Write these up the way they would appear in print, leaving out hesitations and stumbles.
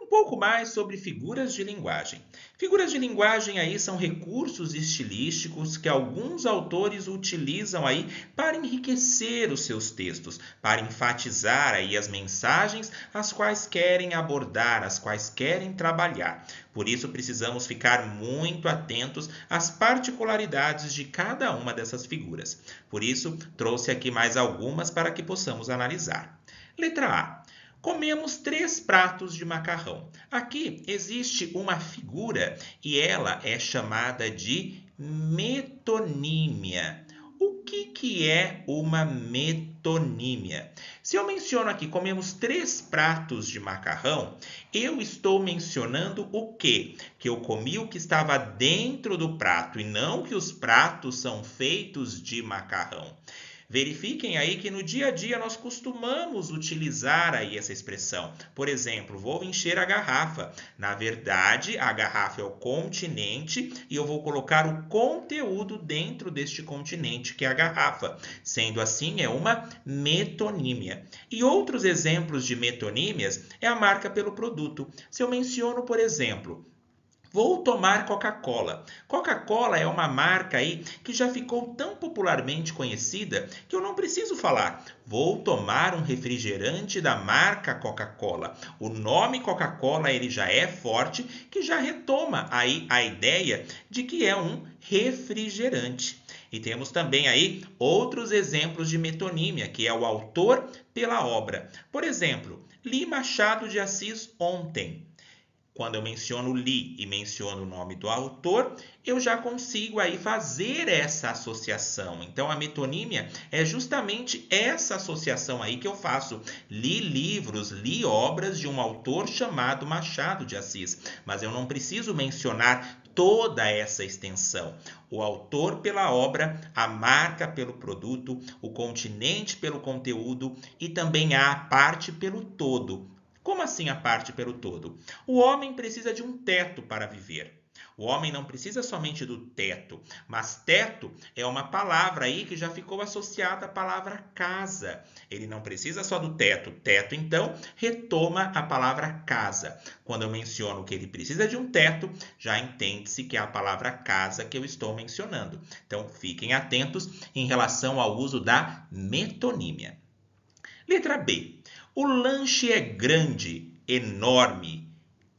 Um pouco mais sobre figuras de linguagem. Figuras de linguagem aí são recursos estilísticos que alguns autores utilizam aí para enriquecer os seus textos, para enfatizar aí as mensagens as quais querem abordar, as quais querem trabalhar. Por isso precisamos ficar muito atentos às particularidades de cada uma dessas figuras. Por isso trouxe aqui mais algumas para que possamos analisar. Letra A. Comemos 3 pratos de macarrão. Aqui existe uma figura e ela é chamada de metonímia. O que é uma metonímia? Se eu menciono aqui comemos 3 pratos de macarrão, eu estou mencionando o quê? Que eu comi o que estava dentro do prato e não que os pratos são feitos de macarrão. Verifiquem aí que no dia a dia nós costumamos utilizar aí essa expressão. Por exemplo, vou encher a garrafa. Na verdade, a garrafa é o continente e eu vou colocar o conteúdo dentro deste continente, que é a garrafa. Sendo assim, é uma metonímia. E outros exemplos de metonímias é a marca pelo produto. Se eu menciono, por exemplo, vou tomar Coca-Cola. Coca-Cola é uma marca aí que já ficou tão popularmente conhecida que eu não preciso falar. Vou tomar um refrigerante da marca Coca-Cola. O nome Coca-Cola ele já é forte, que já retoma aí a ideia de que é um refrigerante. E temos também aí outros exemplos de metonímia, que é o autor pela obra. Por exemplo, li Machado de Assis ontem. Quando eu menciono li e menciono o nome do autor, eu já consigo aí fazer essa associação. Então, a metonímia é justamente essa associação aí que eu faço. Li livros, li obras de um autor chamado Machado de Assis, mas eu não preciso mencionar toda essa extensão. O autor pela obra, a marca pelo produto, o continente pelo conteúdo e também a parte pelo todo. Como assim a parte pelo todo? O homem precisa de um teto para viver. O homem não precisa somente do teto, mas teto é uma palavra aí que já ficou associada à palavra casa. Ele não precisa só do teto. Teto, então, retoma a palavra casa. Quando eu menciono que ele precisa de um teto, já entende-se que é a palavra casa que eu estou mencionando. Então, fiquem atentos em relação ao uso da metonímia. Letra B. O lanche é grande, enorme,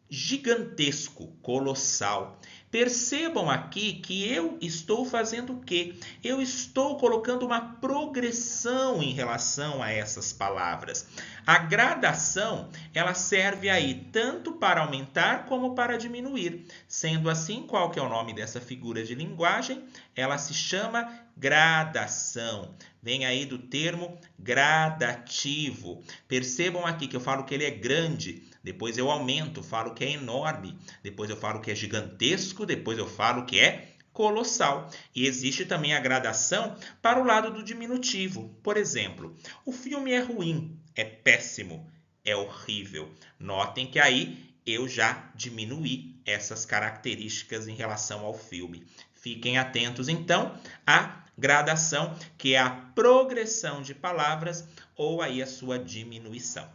gigantesco, colossal. Percebam aqui que eu estou fazendo o quê? Eu estou colocando uma progressão em relação a essas palavras. A gradação, ela serve aí tanto para aumentar como para diminuir. Sendo assim, qual que é o nome dessa figura de linguagem? Ela se chama gradação. Vem aí do termo gradativo. Percebam aqui que eu falo que ele é grande, depois eu aumento, falo que é enorme, depois eu falo que é gigantesco, depois eu falo que é colossal. E existe também a gradação para o lado do diminutivo. Por exemplo, o filme é ruim, é péssimo, é horrível. Notem que aí eu já diminuí essas características em relação ao filme. Fiquem atentos, então, à gradação, que é a progressão de palavras ou aí a sua diminuição.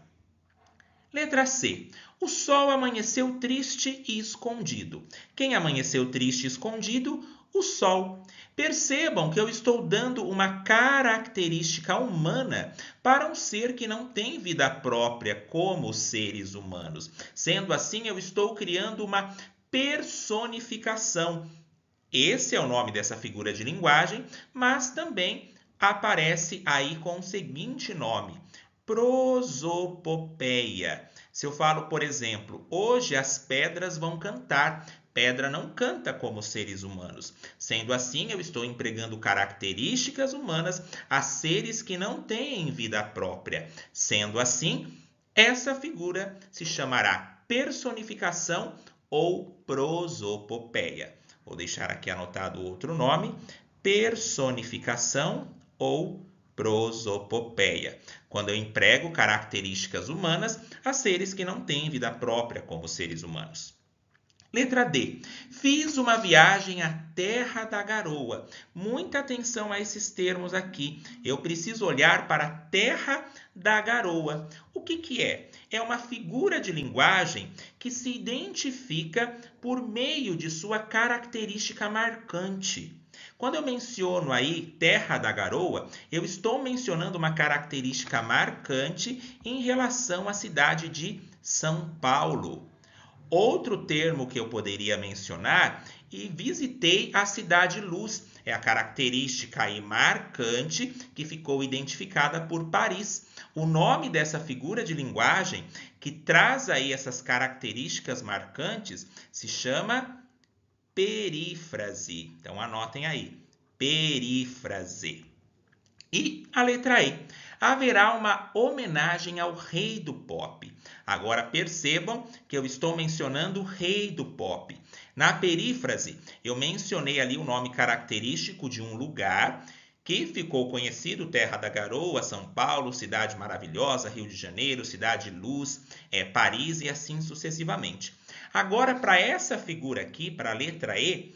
Letra C. O sol amanheceu triste e escondido. Quem amanheceu triste e escondido? O sol. Percebam que eu estou dando uma característica humana para um ser que não tem vida própria como os seres humanos. Sendo assim, eu estou criando uma personificação. Esse é o nome dessa figura de linguagem, mas também aparece aí com o seguinte nome: prosopopeia. Se eu falo, por exemplo, hoje as pedras vão cantar. Pedra não canta como seres humanos. Sendo assim, eu estou empregando características humanas a seres que não têm vida própria. Sendo assim, essa figura se chamará personificação ou prosopopeia. Vou deixar aqui anotado outro nome: personificação ou prosopopeia, quando eu emprego características humanas a seres que não têm vida própria como seres humanos. Letra D. Fiz uma viagem à Terra da Garoa. Muita atenção a esses termos aqui. Eu preciso olhar para a Terra da Garoa. O que é? É uma figura de linguagem que se identifica por meio de sua característica marcante. Quando eu menciono aí Terra da Garoa, eu estou mencionando uma característica marcante em relação à cidade de São Paulo. Outro termo que eu poderia mencionar, e visitei a Cidade Luz, é a característica aí marcante que ficou identificada por Paris. O nome dessa figura de linguagem que traz aí essas características marcantes se chama perífrase. Então anotem aí, perífrase. E a letra E. Haverá uma homenagem ao rei do pop. Agora percebam que eu estou mencionando o rei do pop. Na perífrase, eu mencionei ali o nome característico de um lugar que ficou conhecido, Terra da Garoa, São Paulo, Cidade Maravilhosa, Rio de Janeiro, Cidade Luz, Paris e assim sucessivamente. Agora, para essa figura aqui, para a letra E,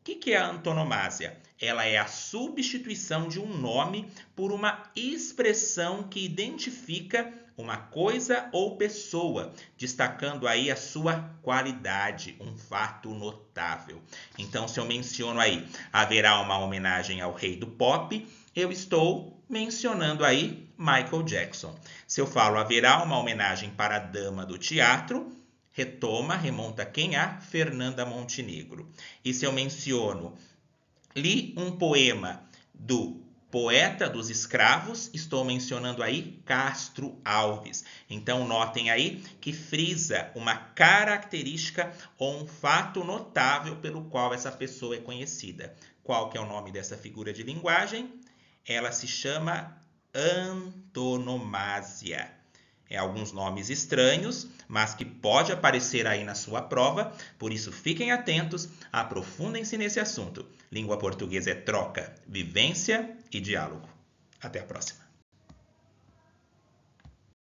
o que é a antonomásia? Ela é a substituição de um nome por uma expressão que identifica uma coisa ou pessoa, destacando aí a sua qualidade, um fato notável. Então, se eu menciono aí, haverá uma homenagem ao rei do pop, eu estou mencionando aí Michael Jackson. Se eu falo haverá uma homenagem para a dama do teatro, remonta quem? A Fernanda Montenegro. E se eu menciono, li um poema do poeta dos escravos, estou mencionando aí Castro Alves. Então notem aí que frisa uma característica ou um fato notável pelo qual essa pessoa é conhecida. Qual que é o nome dessa figura de linguagem? Ela se chama antonomásia. Alguns nomes estranhos, mas que pode aparecer aí na sua prova, por isso fiquem atentos, aprofundem-se nesse assunto. Língua portuguesa é troca, vivência e diálogo. Até a próxima.